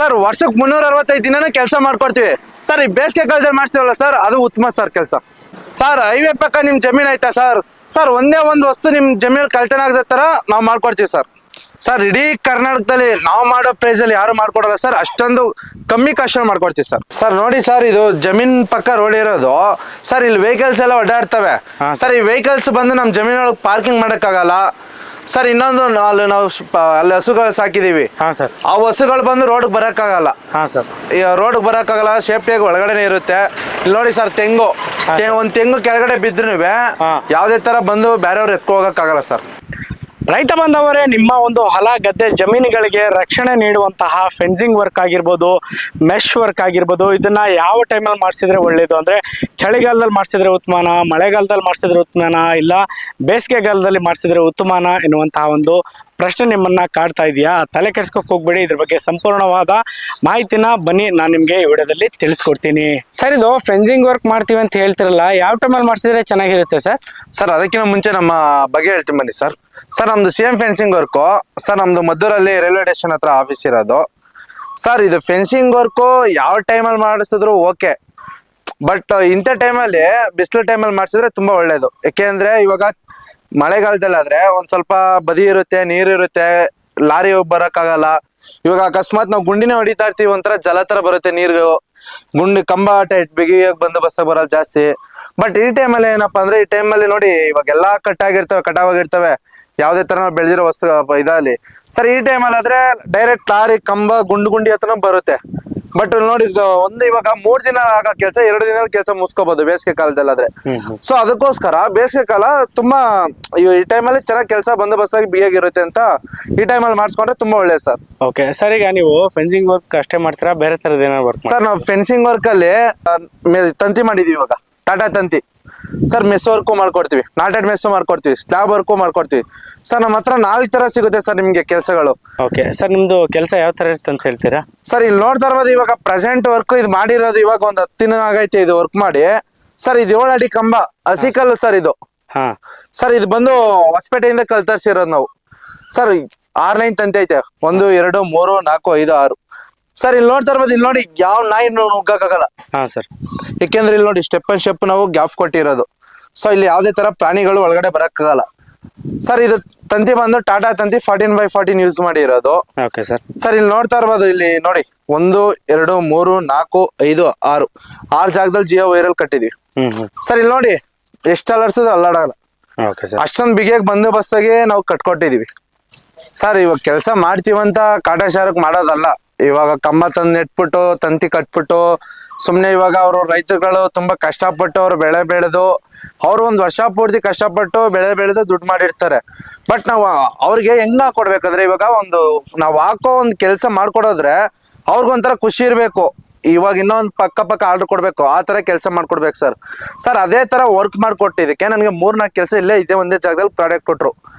Sir ವರ್ಷಕ್ಕೆ 365 ದಿನನೂ ಕೆಲಸ ಮಾಡ್ಕೊಡ್ತೀವಿ ಸರ್. ಈ ಬೇಸಿಗೆ ಕಾಲದಲ್ಲಿ ಮಾಡ್ತೀವಲ್ಲ ಸರ್, ಅದು ಉತ್ತಮ ಸರ್ ಕೆಲಸ. ಸರ್ ಹೈವೇ ಪಕ್ಕ ನಿಮ್ ಜಮೀನ್ ಐತಾ ಸರ್? ಸರ್ ಒಂದೇ ಒಂದು ವಸ್ತು ನಿಮ್ ಜಮೀನ್ ಕಳ್ತನ ಆಗದ ತರ ನಾವು ಮಾಡ್ಕೊಡ್ತೀವಿ ಸರ್. ಸರ್ ಇಡೀ ಕರ್ನಾಟಕದಲ್ಲಿ ನಾವು ಮಾಡೋ ಪ್ರೈಸ್ ಅಲ್ಲಿ ಯಾರು ಮಾಡ್ಕೊಡಲ್ಲ ಸರ್. ಅಷ್ಟೊಂದು ಕಮ್ಮಿ ಕಾಸ್ಟ್ ಮಾಡ್ಕೊಡ್ತೀವಿ ಸರ್. ಸರ್ ನೋಡಿ ಸರ್, ಇದು ಜಮೀನ್ ಪಕ್ಕ ರೋಡ್ ಇರೋದು ಸರ್. ಇಲ್ಲಿ ವೆಹಿಕಲ್ಸ್ ಎಲ್ಲ ಓಡಾಡ್ತವೆ ಸರ್. ಈ ವೆಹಿಕಲ್ಸ್ ಬಂದು ನಮ್ಮ ಜಮೀನೊಳಗೆ ಪಾರ್ಕಿಂಗ್ ಮಾಡಕ್ಕಾಗಲ್ಲ ಸರ್. ಇನ್ನೊಂದು ಅಲ್ಲಿ ಹಸುಗಳು ಸಾಕಿದೀವಿ ಸರ್. ಆ ಹಸುಗಳು ಬಂದು ರೋಡ್ಗೆ ಬರಕ್ಕಾಗಲ್ಲ ಸರ್. ರೋಡ್ಗೆ ಬರಕ್ಕಾಗಲ್ಲ, ಸೇಫ್ಟಿಯಾಗಿ ಒಳಗಡೆನೆ ಇರುತ್ತೆ. ಇಲ್ಲಿ ನೋಡಿ ಸರ್, ಒಂದ್ ತೆಂಗು ಕೆಳಗಡೆ ಬಿದ್ರು ಯಾವ್ದೇ ತರ ಬಂದು ಬೇರೆಯವ್ರು ಎತ್ಕೊ ಹೋಗಕ್ಕಾಗಲ್ಲ ಸರ್. ರೈತ ಬಾಂಧವರೇ, ನಿಮ್ಮ ಒಂದು ಹೊಲ ಗದ್ದೆ ಜಮೀನುಗಳಿಗೆ ರಕ್ಷಣೆ ನೀಡುವಂತಹ ಫೆನ್ಸಿಂಗ್ ವರ್ಕ್ ಆಗಿರ್ಬೋದು, ಮೆಶ್ ವರ್ಕ್ ಆಗಿರ್ಬೋದು, ಇದನ್ನ ಯಾವ ಟೈಮಲ್ಲಿ ಮಾಡಿಸಿದ್ರೆ ಒಳ್ಳೇದು ಅಂದ್ರೆ ಚಳಿಗಾಲದಲ್ಲಿ ಮಾಡಿಸಿದ್ರೆ ಉತ್ತಮನ, ಮಳೆಗಾಲದಲ್ಲಿ ಮಾಡಿಸಿದ್ರೆ ಉತ್ತಮನ, ಇಲ್ಲ ಬೇಸಿಗೆಗಾಲದಲ್ಲಿ ಮಾಡಿಸಿದ್ರೆ ಉತ್ತಮನ ಎನ್ನುವಂತಹ ಒಂದು ಪ್ರಶ್ನೆ ನಿಮ್ಮನ್ನ ಕಾಡ್ತಾ ಇದೆಯಾ? ತಲೆ ಕೆಡ್ಸ್ಕೊಕ್ ಹೋಗ್ಬೇಡಿ. ಇದ್ರ ಬಗ್ಗೆ ಸಂಪೂರ್ಣವಾದ ಮಾಹಿತಿನ ಬನ್ನಿ ನಾನು ನಿಮ್ಗೆ ಈ ವಿಡಿಯೋದಲ್ಲಿ ತಿಳಿಸ್ಕೊಡ್ತೀನಿ. ಸರ್, ಇದು ಫೆನ್ಸಿಂಗ್ ವರ್ಕ್ ಮಾಡ್ತೀವಿ ಅಂತ ಹೇಳ್ತಿರಲ್ಲ, ಯಾವ ಟೈಮಲ್ಲಿ ಮಾಡಿಸಿದ್ರೆ ಚೆನ್ನಾಗಿರುತ್ತೆ ಸರ್? ಸರ್ ಅದಕ್ಕಿಂತ ಮುಂಚೆ ನಮ್ಮ ಬಗ್ಗೆ ಹೇಳ್ತೀನಿ ಬನ್ನಿ ಸರ್. ಸರ್ ನಮ್ದು ಸೇಮ್ ಫೆನ್ಸಿಂಗ್ ವರ್ಕು ಸರ್. ನಮ್ದು ಮದ್ದೂರಲ್ಲಿ ರೈಲ್ವೆ ಸ್ಟೇಷನ್ ಹತ್ರ ಆಫೀಸ್ ಇರೋದು ಸರ್. ಇದು ಫೆನ್ಸಿಂಗ್ ವರ್ಕು ಯಾವ ಟೈಮಲ್ಲಿ ಮಾಡಿಸಿದ್ರು ಓಕೆ, ಬಟ್ ಇಂಥ ಟೈಮಲ್ಲಿ ಬಿಸಿಲು ಟೈಮಲ್ಲಿ ಮಾಡಿಸಿದ್ರೆ ತುಂಬಾ ಒಳ್ಳೇದು. ಯಾಕೆಂದ್ರೆ ಇವಾಗ ಮಳೆಗಾಲದಲ್ಲಿ ಆದ್ರೆ ಒಂದ್ ಸ್ವಲ್ಪ ಬದಿ ಇರುತ್ತೆ, ನೀರು ಇರುತ್ತೆ, ಲಾರಿ ಬರಕ್ಕಾಗಲ್ಲ. ಇವಾಗ ಅಕಸ್ಮಾತ್ ನಾವು ಗುಂಡಿನೇ ಹೊಡಿತಾ ಇರ್ತೀವಿ, ಒಂಥರ ಜಲ ತರ ಬರುತ್ತೆ ನೀರು. ಗುಂಡಿ ಕಂಬ ಟೈಟ್ ಬಿಗಿಯಾಗಿ ಬಂದು ಬಸ್ಸಾಗ ಬರಲ್ಲ ಜಾಸ್ತಿ. ಬಟ್ ಈ ಟೈಮಲ್ಲಿ ಏನಪ್ಪಾ ಅಂದ್ರೆ, ಈ ಟೈಮಲ್ಲಿ ನೋಡಿ ಇವಾಗ ಎಲ್ಲಾ ಕಟಾವಾಗಿರ್ತವೆ ಯಾವ್ದೇ ತರ ನಾವು ಬೆಳೆದಿರೋ ವಸ್ತು ಇದಲ್ಲಿ ಸರ್. ಈ ಟೈಮಲ್ಲಿ ಆದ್ರೆ ಡೈರೆಕ್ಟ್ ಲಾರಿ ಕಂಬ ಗುಂಡಿ ಹತ್ರನೂ ಬರುತ್ತೆ. ಬಟ್ ನೋಡಿ ಇವಾಗ 3 ದಿನ ಆಗೋ ಕೆಲಸ 2 ದಿನ ಕೆಲಸ ಮುಗಿಸ್ಕೋಬಹುದು ಬೇಸಿಗೆ ಕಾಲದಲ್ಲಿ ಆದ್ರೆ. ಸೊ ಅದಕ್ಕೋಸ್ಕರ ಬೇಸಿಗೆ ಕಾಲ ತುಂಬಾ ಈ ಟೈಮಲ್ಲಿ ಚೆನ್ನಾಗಿ ಕೆಲಸ ಬಂದೋಬಸ್ತಾಗಿ ಬಿಗಿಯಾಗಿರುತ್ತೆ ಅಂತ ಈ ಟೈಮಲ್ಲಿ ಮಾಡಿಸ್ಕೊಂಡ್ರೆ ತುಂಬಾ ಒಳ್ಳೇದು ಸರ್. ಓಕೆ ಸರ್, ಈಗ ನೀವು ಫೆನ್ಸಿಂಗ್ ವರ್ಕ್ ಅಷ್ಟೇ ಮಾಡ್ತೀರಾ, ಬೇರೆ ತರದ ಏನಾದ್ರು ವರ್ಕ್? ಸರ್ ನಾವು ಫೆನ್ಸಿಂಗ್ ವರ್ಕ್ ಅಲ್ಲಿ ತಂತಿ ಮಾಡಿದೀವಿ ಇವಾಗ, ಟಾಟಾ ತಂತಿ ಸರ್. ಮೆಸ್ ವರ್ಕು ಮಾಡ್ಕೊಡ್ತೀವಿ, ನಾಟೆಡ್ ಮೆಸ್ ಮಾಡ್ಕೊಡ್ತೀವಿ, ಸ್ಲಾಬ್ ವರ್ಕು ಮಾಡ್ಕೊಡ್ತೀವಿ ಸರ್. ನಮ್ಮ ಹತ್ರ 4 ತರ ಸಿಗುತ್ತೆ ಸರ್ ನಿಮ್ಗೆ ಕೆಲಸಗಳು. ಓಕೆ ಸರ್, ನಿಮ್ದು ಕೆಲಸ ಯಾವ ತರ ಇರುತ್ತೆ ಅಂತ ಹೇಳ್ತೀರಾ? ಸರ್ ಇಲ್ಲಿ ನೋಡ್ತಾ ಇರ್ಬೋದು, ಇವಾಗ ಪ್ರೆಸೆಂಟ್ ವರ್ಕ್ ಇದು ಮಾಡಿರೋದು ಇವಾಗ ಒಂದು 10 ದಿನ ಆಗೈತೆ ಇದು ವರ್ಕ್ ಮಾಡಿ ಸರ್. ಇದು 7 ಅಡಿ ಕಂಬ ಹಸಿಕಲ್ಲು ಸರ್ ಇದು. ಸರ್ ಇದು ಬಂದು ಹೊಸಪೇಟೆಯಿಂದ ಕಲ್ತರ್ಸಿರೋದು ನಾವು ಸರ್. 6 ಲೈನ್ ತಂತಿ ಐತೆ, 1 2 3 4 5 6 ಸರ್. ಇಲ್ಲಿ ನೋಡ್ತಾ ಇರ್ಬೋದು, ಇಲ್ಲಿ ನೋಡಿ ಯಾವ ನಾಯಿ ನುಗ್ಗಕ್ಕಾಗಲ್ಲ ಸರ್. ಯಾಕೆಂದ್ರೆ ಇಲ್ಲಿ ನೋಡಿ ಸ್ಟೆಪ್ ಅಂಡ್ ಸ್ಟೆಪ್ ನಾವು ಗ್ಯಾಪ್ ಕೊಟ್ಟಿರೋದು. ಸೊ ಇಲ್ಲಿ ಯಾವ್ದೇ ತರ ಪ್ರಾಣಿಗಳು ಒಳಗಡೆ ಬರಕ್ಕಾಗಲ್ಲ ಸರ್. ಇದು ತಂತಿ ಬಂದು ಟಾಟಾ ತಂತಿ 14x14 ಯೂಸ್ ಮಾಡಿರೋದು ಸರ್. ಇಲ್ಲಿ ನೋಡ್ತಾ ಇರ್ಬೋದು, ಇಲ್ಲಿ ನೋಡಿ 1 2 3 4 5 6 ಜಾಗದಲ್ಲಿ ಜಿಯೋ ವೈರಲ್ ಕಟ್ಟಿದೀವಿ ಸರ್. ಇಲ್ಲಿ ನೋಡಿ ಎಷ್ಟು ಅಲರ್ಸಿದ್ರು ಅಲ್ಲಾಡಲ್ಲ, ಅಷ್ಟೊಂದು ಬಿಗಿಯಾಗಿ ಬಂದೋಬಸ್ತಾಗಿ ನಾವು ಕಟ್ಕೊಟ್ಟಿದೀವಿ ಸರ್. ಇವಾಗ ಕೆಲಸ ಮಾಡ್ತೀವಂತ ಕಾಟಾಚಾರಕ್ಕೆ ಮಾಡೋದಲ್ಲ. ಇವಾಗ ಕಂಬ ತಂದು ನೆಟ್ಬಿಟ್ಟು ತಂತಿ ಕಟ್ಬಿಟ್ಟು ಸುಮ್ನೆ ಇವಾಗ ಅವರು ರೈತರುಗಳು ತುಂಬಾ ಕಷ್ಟಪಟ್ಟು ಅವ್ರು ಬೆಳೆ ಬೆಳೆದು ಅವ್ರು 1 ವರ್ಷ ಪೂರ್ತಿ ಕಷ್ಟಪಟ್ಟು ಬೆಳೆ ಬೆಳೆದು ದುಡ್ಡು ಮಾಡಿರ್ತಾರೆ. ಬಟ್ ನಾವು ಅವ್ರಿಗೆ ಹೆಂಗ ಕೊಡ್ಬೇಕಂದ್ರೆ, ಇವಾಗ ನಾವು ಹಾಕೋ ಒಂದು ಕೆಲಸ ಮಾಡ್ಕೊಡೋದ್ರೆ ಅವ್ರಿಗೊಂಥರ ಖುಷಿ ಇರ್ಬೇಕು. ಇವಾಗ ಇನ್ನೊಂದು ಪಕ್ಕ ಆರ್ಡರ್ ಕೊಡ್ಬೇಕು, ಆ ತರ ಕೆಲಸ ಮಾಡ್ಕೊಡ್ಬೇಕು ಸರ್. ಸರ್ ಅದೇ ತರ ವರ್ಕ್ ಮಾಡ್ಕೊಟ್ಟಿದ್ದಕ್ಕೆ ನನಗೆ 3-4 ಕೆಲಸ ಇಲ್ಲೇ ಇದೆ ಒಂದೇ ಜಾಗದಲ್ಲಿ ಪ್ರಾಡಕ್ಟ್ ಕೊಟ್ರು.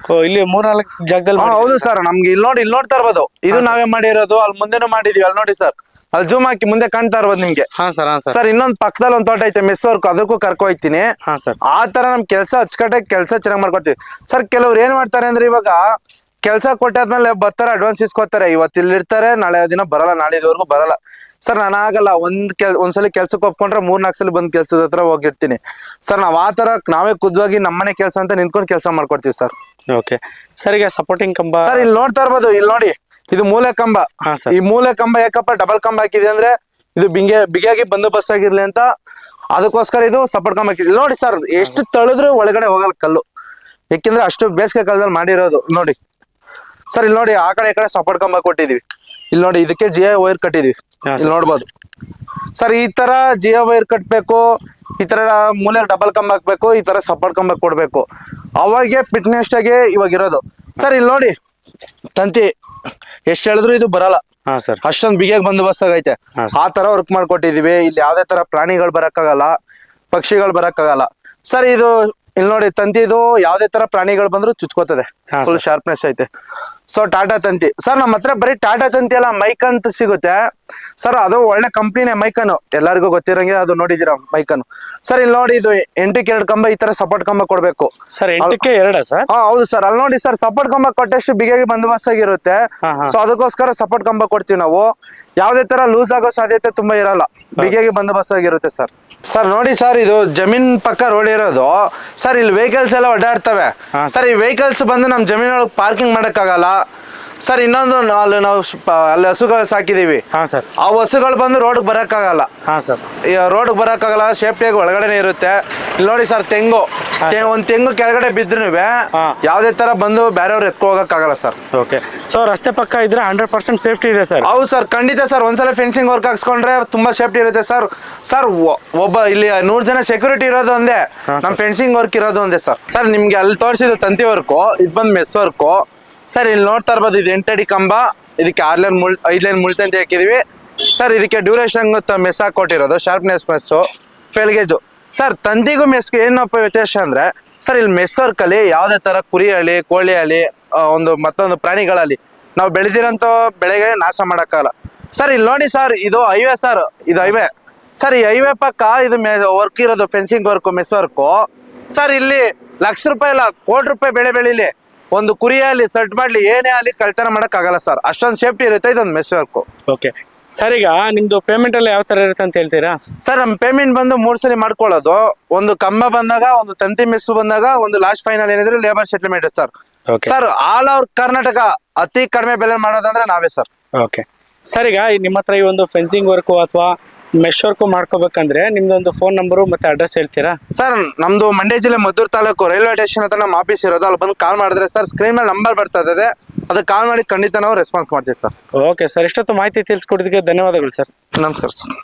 ಇಲ್ಲಿ 3-4 ಜಾಗದಲ್ಲಿ? ಹೌದು ಸರ್. ನಮ್ಗೆ ಇಲ್ಲಿ ನೋಡ್ತಾ ಇರ್ಬೋದು, ಇದು ನಾವೇ ಮಾಡಿರೋದು. ಅಲ್ಲಿ ಮುಂದೆನೂ ಮಾಡಿದೀವಿ, ಅಲ್ಲಿ ನೋಡಿ ಸರ್, ಅಲ್ಲಿ ಜೂಮ್ ಹಾಕಿ ಮುಂದೆ ಕಾಣ್ತಾ ಇರ್ಬೋದು ನಿಮ್ಗೆ ಸರ್. ಇನ್ನೊಂದು ಪಕ್ಕದಲ್ಲಿ ಒಂದು ತೋಟ ಐತೆ ಮೆಸ್ ವರ್ಕ್, ಅದಕ್ಕೂ ಕರ್ಕೊ ಹೋಗ್ತೀನಿ. ಆ ತರ ನಮ್ ಕೆಲಸ ಅಚ್ಚುಕಟ್ಟಾಗಿ ಕೆಲಸ ಚೆನ್ನಾಗಿ ಮಾಡ್ಕೊಡ್ತೀವಿ ಸರ್. ಕೆಲವ್ರು ಏನ್ ಮಾಡ್ತಾರೆ ಅಂದ್ರೆ, ಇವಾಗ ಕೆಲಸ ಕೊಟ್ಟಾದ್ಮೇಲೆ ಬರ್ತಾರೆ, ಅಡ್ವಾನ್ಸ್ ಇಸ್ಕೊತಾರೆ. ಇವತ್ತು ಇಲ್ಲಿ ಇರ್ತಾರೆ, ನಾಳೆ ದಿನ ಬರಲ್ಲ, ನಾಳಿದವರೆಗೂ ಬರಲ್ಲ ಸರ್. ನಾನು ಆಗಲ್ಲ, ಒಂದ್ಸಲಿ ಕೆಲ್ಸಕ್ಕೆ ಒಪ್ಕೊಂಡ್ರೆ 3-4 ಸಲ ಬಂದ್ ಕೆಲ್ಸದ ಹತ್ರ ಹೋಗಿರ್ತೀನಿ ಸರ್. ನಾವ್ ಆ ತರ ನಾವೇ ಖುದ್ವಾಗಿ ನಮ್ಮನೆ ಕೆಲಸ ಅಂತ ನಿಂತ್ಕೊಂಡು ಕೆಲಸ ಮಾಡ್ಕೊಡ್ತೀವಿ ಸರ್. ಓಕೆ ಸರ್, ಈಗ ಸಪೋರ್ಟಿಂಗ್ ಕಂಬ ಸರ್ ಇಲ್ಲಿ ನೋಡ್ತಾ ಇರ್ಬೋದು, ಇಲ್ಲಿ ನೋಡಿ ಇದು ಮೂಲೆ ಕಂಬ. ಈ ಮೂಲೆ ಕಂಬ ಯಾಕಪ್ಪ ಡಬಲ್ ಕಂಬ ಹಾಕಿದೆ ಅಂದ್ರೆ, ಇದು ಬಿಗಿಯಾಗಿ ಬಂದೋಬಸ್ತ್ ಆಗಿರ್ಲಿ ಅಂತ, ಅದಕ್ಕೋಸ್ಕರ ಇದು ಸಪೋರ್ಟ್ ಕಂಬ ಹಾಕಿದ್ವಿ. ನೋಡಿ ಸರ್, ಎಷ್ಟು ತಳೆದ್ರು ಒಳಗಡೆ ಹೋಗಲ್ಲ ಕಲ್ಲು, ಯಾಕೆಂದ್ರೆ ಅಷ್ಟು ಬೇಸಿಗೆ ಕಾಲದಲ್ಲಿ ಮಾಡಿರೋದು. ನೋಡಿ ಸರ್, ಇಲ್ಲಿ ನೋಡಿ ಆ ಕಡೆ ಈ ಕಡೆ ಸಪೋರ್ಟ್ ಕಂಬ ಕೊಟ್ಟಿದೀವಿ. ಇಲ್ಲಿ ನೋಡಿ ಇದಕ್ಕೆ ಜಿಯೋ ವೈರ್ ಕಟ್ಟಿದೀವಿ, ಇಲ್ಲಿ ನೋಡ್ಬೋದು ಸರ್. ಈ ತರ ಜಿಯೋ ವೈರ್ ಕಟ್ಬೇಕು, ಈ ತರ ಮೂಲೆ ಡಬಲ್ ಕಂಬ ಹಾಕ್ಬೇಕು, ಈ ತರ ಸಪೋರ್ಟ್ ಕಂಬ ಕೊಡ್ಬೇಕು, ಅವಾಗೆ ಫಿಟ್ನೆಸ್ ಆಗಿ ಇವಾಗ ಇರೋದು ಸರ್. ಇಲ್ಲಿ ನೋಡಿ ತಂತಿ ಎಷ್ಟು ಹೇಳಿದ್ರು ಇದು ಬರಲ್ಲ ಸರ್, ಅಷ್ಟೊಂದು ಬಿಗಿಯಾಗಿ ಬಂದೋಬಸ್ತ್ ಆಗೈತೆ. ಆ ತರ ವರ್ಕ್ ಮಾಡ್ಕೊಟ್ಟಿದೀವಿ. ಇಲ್ಲಿ ಯಾವ್ದೇ ತರ ಪ್ರಾಣಿಗಳು ಬರಕ್ಕಾಗಲ್ಲ, ಪಕ್ಷಿಗಳು ಬರಕ್ಕಾಗಲ್ಲ ಸರ್. ಇದು ಇಲ್ಲಿ ನೋಡಿ ತಂತಿದು ಯಾವ್ದೇ ತರ ಪ್ರಾಣಿಗಳು ಬಂದ್ರು ಚುಚ್ಕೋತದೆ, ಹಾ, ಫುಲ್ ಶಾರ್ಪ್ನೆಸ್ ಐತೆ. ಸೊ ಟಾಟಾ ತಂತಿ ಸರ್, ನಮ್ಮ ಹತ್ರ ಬರೀ ಟಾಟಾ ತಂತಿ ಅಲ್ಲ, ಮೈಕ್ ಅಂತ ಸಿಗುತ್ತೆ ಸರ್. ಅದು ಒಳ್ಳೆ ಕಂಪ್ನಿನೇ ಮೈಕನ್, ಎಲ್ಲರಿಗೂ ಗೊತ್ತಿರಂಗೆ ಅದು ನೋಡಿದೀರಾ ಮೈಕನ್. ಸರ್ ಇಲ್ಲಿ ನೋಡಿ, ಇದು 8ಕ್ಕೆ 2 ಕಂಬ ಈ ತರ ಸಪೋರ್ಟ್ ಕಂಬ ಕೊಡ್ಬೇಕು ಸರ್. 8ಕ್ಕೆ 2 ಸರ್? ಹಾ ಹೌದು ಸರ್. ಅಲ್ಲಿ ನೋಡಿ ಸರ್, ಸಪೋರ್ಟ್ ಕಂಬ ಕೊಟ್ಟಷ್ಟು ಬಿಗಿಯಾಗಿ ಬಂದೋಬಸ್ತ್ ಆಗಿರುತ್ತೆ. ಸೊ ಅದಕ್ಕೋಸ್ಕರ ಸಪೋರ್ಟ್ ಕಂಬ ಕೊಡ್ತೀವಿ ನಾವು. ಯಾವ್ದೇ ತರ ಲೂಸ್ ಆಗೋ ಸಾಧ್ಯತೆ ತುಂಬಾ ಇರಲ್ಲ, ಬಿಗಿಯಾಗಿ ಬಂದೋಬಸ್ತ್ ಆಗಿರುತ್ತೆ ಸರ್. ಸರ್ ನೋಡಿ ಸರ್, ಇದು ಜಮೀನ್ ಪಕ್ಕ ರೋಡ್ ಇರೋದು ಸರ್. ಇಲ್ಲಿ ವೆಹಿಕಲ್ಸ್ ಎಲ್ಲ ಓಡಾಡ್ತವೆ ಸರ್. ಈ ವೆಹಿಕಲ್ಸ್ ಬಂದು ನಮ್ಮ ಜಮೀನೊಳಗೆ ಪಾರ್ಕಿಂಗ್ ಮಾಡಕ್ಕಾಗಲ್ಲ ಸರ್. ಇನ್ನೊಂದು ಅಲ್ಲಿ ನಾವು ಅಲ್ಲಿ ಹಸುಗಳು ಸಾಕಿದೀವಿ ಸರ್. ಆ ಹಸುಗಳು ಬಂದು ರೋಡ್ಗೆ ಬರಕ್ಕಾಗಲ್ಲ ಸರ್. ರೋಡ್ಗೆ ಬರಕ್ಕಾಗಲ್ಲ, ಸೇಫ್ಟಿಯಾಗಿ ಒಳಗಡೆನೆ ಇರುತ್ತೆ. ಇಲ್ಲಿ ನೋಡಿ ಸರ್, ಒಂದ್ ತೆಂಗು ಕೆಳಗಡೆ ಬಿದ್ರು ಯಾವ್ದೇ ತರ ಬಂದು ಬೇರೆಯವ್ರು ಎತ್ಕೊ ಹೋಗಕ್ಕಾಗಲ್ಲ ಸರ್. ಓಕೆ. ಸೊ ರಸ್ತೆ ಪಕ್ಕ ಇದ್ರೆ 100% ಸೇಫ್ಟಿ ಇದೆ ಸರ್? ಹೌದು ಸರ್, ಖಂಡಿತ ಸರ್. ಒಂದ್ಸಲ ಫೆನ್ಸಿಂಗ್ ವರ್ಕ್ ಹಾಕ್ಸ್ಕೊಂಡ್ರೆ ತುಂಬಾ ಸೇಫ್ಟಿ ಇರುತ್ತೆ ಸರ್. ಸರ್ ಒಬ್ಬ ಇಲ್ಲಿ 100 ಜನ ಸೆಕ್ಯೂರಿಟಿ ಇರೋದು ಒಂದೇ, ನಮ್ ಫೆನ್ಸಿಂಗ್ ವರ್ಕ್ ಇರೋದು ಒಂದೇ ಸರ್. ಸರ್ ನಿಮ್ಗೆ ಅಲ್ಲಿ ತೋರಿಸಿದ ತಂತಿ ವರ್ಕು, ಇದು ಬಂದು ಮೆಸ್ ವರ್ಕು ಸರ್. ಇಲ್ಲಿ ನೋಡ್ತಾ ಇರ್ಬೋದು, ಇದು 8 ಅಡಿ ಕಂಬ, ಇದಕ್ಕೆ 5 ಲೈನ್ ಮುಳ್ತಂತಿ ಹಾಕಿದೀವಿ ಸರ್. ಇದಕ್ಕೆ ಡ್ಯೂರೇಷನ್ ಮೆಸ್ ಹಾಕೊಟ್ಟಿರೋದು, ಶಾರ್ಪ್ನೆಸ್ ಮೆಸ್ಸು, ಫೆಲ್ಗೇಜು ಸರ್. ತಂತಿಗೂ ಮೆಸ್ಗೂ ಏನಪ್ಪ ವ್ಯತ್ಯಾಸ ಅಂದ್ರೆ ಸರ್, ಇಲ್ಲಿ ಮೆಸ್ ವರ್ಕ್ ಅಲ್ಲಿ ಯಾವ್ದೇ ತರ ಕುರಿ ಆಗಲಿ, ಕೋಳಿ ಆಗಲಿ, ಮತ್ತೊಂದು ಪ್ರಾಣಿಗಳಲ್ಲಿ ನಾವು ಬೆಳೆದಿರೋಂಥ ಬೆಳೆಗೆ ನಾಶ ಮಾಡಕ್ಕಾಗಲ್ಲ ಸರ್. ಇಲ್ಲಿ ನೋಡಿ ಸರ್, ಇದು ಹೈವೇ ಸರ್, ಇದು ಹೈವೇ ಸರ್. ಈ ಹೈವೇ ಪಕ್ಕ ಇದು ವರ್ಕ್ ಇರೋದು, fencing work, mesh work sir. ಇಲ್ಲಿ ಲಕ್ಷ ರೂಪಾಯಿ ಇಲ್ಲ, ಕೋಟಿ ರೂಪಾಯಿ ಬೆಳೆ ಬೆಳಿಲಿ, ಒಂದು ಕುರಿ ಅಲ್ಲಿ ಸೆಟ್ ಮಾಡ್ಲಿ, ಏನೇ ಅಲ್ಲಿ ಕಳ್ತನ ಮಾಡಕ್ ಆಗಲ್ಲ ಸರ್. ಅಷ್ಟೊಂದು ಸೇಫ್ಟಿ ಇರುತ್ತೆ ಇದೊಂದು ಮೆಸ್ ವರ್ಕ್. Okay sir. ಈಗ ನಿಮ್ದು ಪೇಮೆಂಟ್ ಎಲ್ಲ ಯಾವ ತರ ಇರುತ್ತೆ ಅಂತ ಹೇಳ್ತೀರಾ ಸರ್? ನಮ್ಮ ಪೇಮೆಂಟ್ ಬಂದು 3 ಸಲ ಮಾಡ್ಕೊಳ್ಳೋದು. ಒಂದು ಕಂಬ ಬಂದಾಗ, ಒಂದು ತಂತಿ ಮೆಸ್ ಬಂದಾಗ, ಒಂದು ಲಾಸ್ಟ್ ಫೈನಲ್ ಏನಿದ್ರು labour settlement sir. Sir all over Karnataka ಅತಿ ಕಡಿಮೆ ಬೆಲೆ ಮಾಡೋದಂದ್ರೆ ನಾವೇ ಸರ್. Okay sir. ಈಗ ನಿಮ್ಮ ಹತ್ರ ಈ ಒಂದು ಫೆನ್ಸಿಂಗ್ ವರ್ಕು ಅಥವಾ ಮೆಶ್ ವರ್ಕು ಮಾಡ್ಕೋಬೇಕಂದ್ರೆ ನಿಮ್ದೊಂದು ಫೋನ್ ನಂಬರು ಮತ್ತೆ ಅಡ್ರೆಸ್ ಹೇಳ್ತೀರಾ ಸರ್? ನಮ್ದು ಮಂಡ್ಯ ಜಿಲ್ಲೆ ಮದ್ದೂರು ತಾಲೂಕು ರೈಲ್ವೆ ಸ್ಟೇಷನ್ ಹತ್ರ ನಮ್ಮ ಆಫೀಸ್ ಇರೋದು. ಅಲ್ಲಿ ಬಂದು ಕಾಲ್ ಮಾಡಿದ್ರೆ ಸರ್, ಸ್ಕ್ರೀನ್ ಮೇಲೆ ನಂಬರ್ ಬರ್ತಾ ಇದೆ, ಅದಕ್ಕೆ ಕಾಲ್ ಮಾಡಿ ಖಂಡಿತ ನಾವು ರೆಸ್ಪಾನ್ಸ್ ಮಾಡ್ತೀವಿ ಸರ್. Okay sir. ಇಷ್ಟೊತ್ತು ಮಾಹಿತಿ ತಿಳಿಸ್ಕೊಡೋದಕ್ಕೆ ಧನ್ಯವಾದಗಳು ಸರ್. ನಮಸ್ಕಾರ ಸರ್.